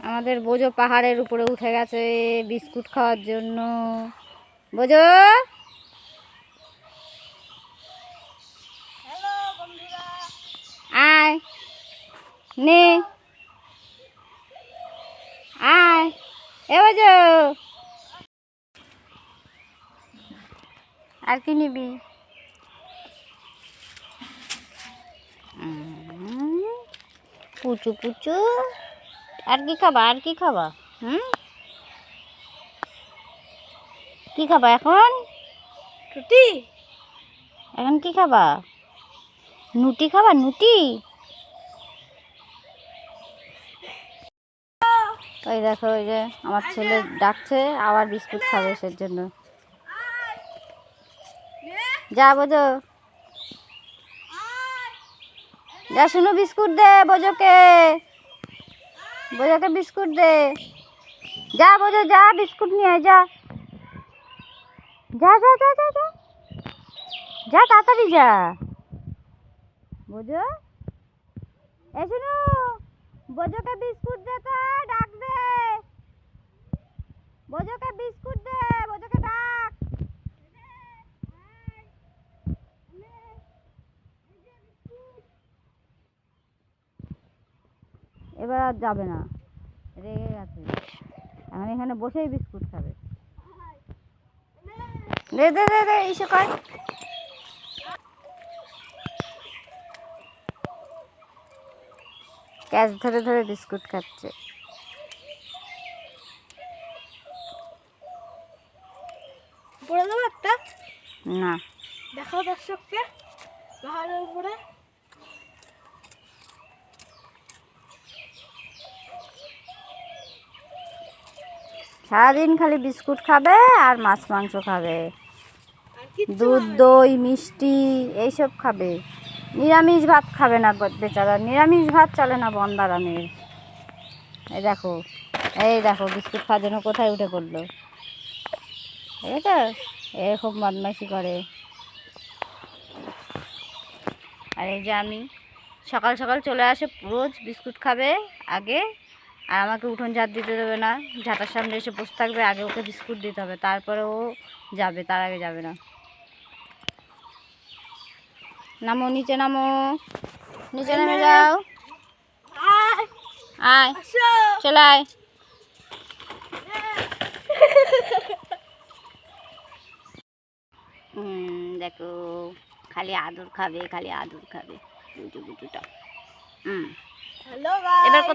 আমাদের বোঝো পাহাড়ের উপরে উঠে গেছে বিস্কুট খাওয়ার জন্য। বোঝো আয় নে আয়, এ বোঝো আর কি নিবি? পুচু পুচু, আর কি খাবা? আর কি খাবা? কি খাবা এখন? রুটি? এখন কি খাবা? নুটি খাবা? নুটি? ওই দেখো, ওই যে আমার ছেলে ডাকছে, আবার বিস্কুট খাবে সেজন্য। যা বোঝো, যা শুনো বিস্কুট দে বোঝোকে, বোঝোকে বিস্কুট দে। যা বোঝো, যা বিস্কুট নিয়ে আয়, যা যা যা যা যা যা যা, তাড়াতাড়ি যা বোঝো। এ শুনো, বোঝোকে বিস্কুট দে, তো ডাক দে, বোঝোকে বিস্কুট দে, বোঝোকে ডাক। এবার আর যাবে না, রেগে গেছে, এখন এখানে বসেই বিস্কুট খাবে। দে দে দে দে, এসে কর। ক্যাচ ধরে ধরে বিস্কুট খাচ্ছে। পড়ে দেবো একটা? না, দেখাও দর্শককে পাহাড়ের উপরে। সারাদিন খালি বিস্কুট খাবে আর মাছ মাংস খাবে, দুধ দই মিষ্টি এইসব খাবে, নিরামিষ ভাত খাবে না বেচারা, নিরামিষ ভাত চলে না বন্দারানের। এই দেখো, এই দেখো বিস্কুট খাওয়ার জন্য কোথায় উঠে পড়লো, ঠিক আছে? এ খুব বদমাইশি করে। আর এই যে আমি সকাল সকাল চলে আসে, রোজ বিস্কুট খাবে আগে, আর আমাকে উঠোন ঝাঁট দিতে দেবে না, ঝাঁটার সামনে এসে বসে থাকবে, আগে ওকে বিস্কুট দিতে হবে, তারপরে ও যাবে, তার আগে যাবে না। নামো, নিচে নামো, নিচে নেমে যাও, আয় চলে আয়। দেখো খালি আদর খাবে, খালি আদর খাবে, বুঝু বুঝুটা। হ্যালো এবার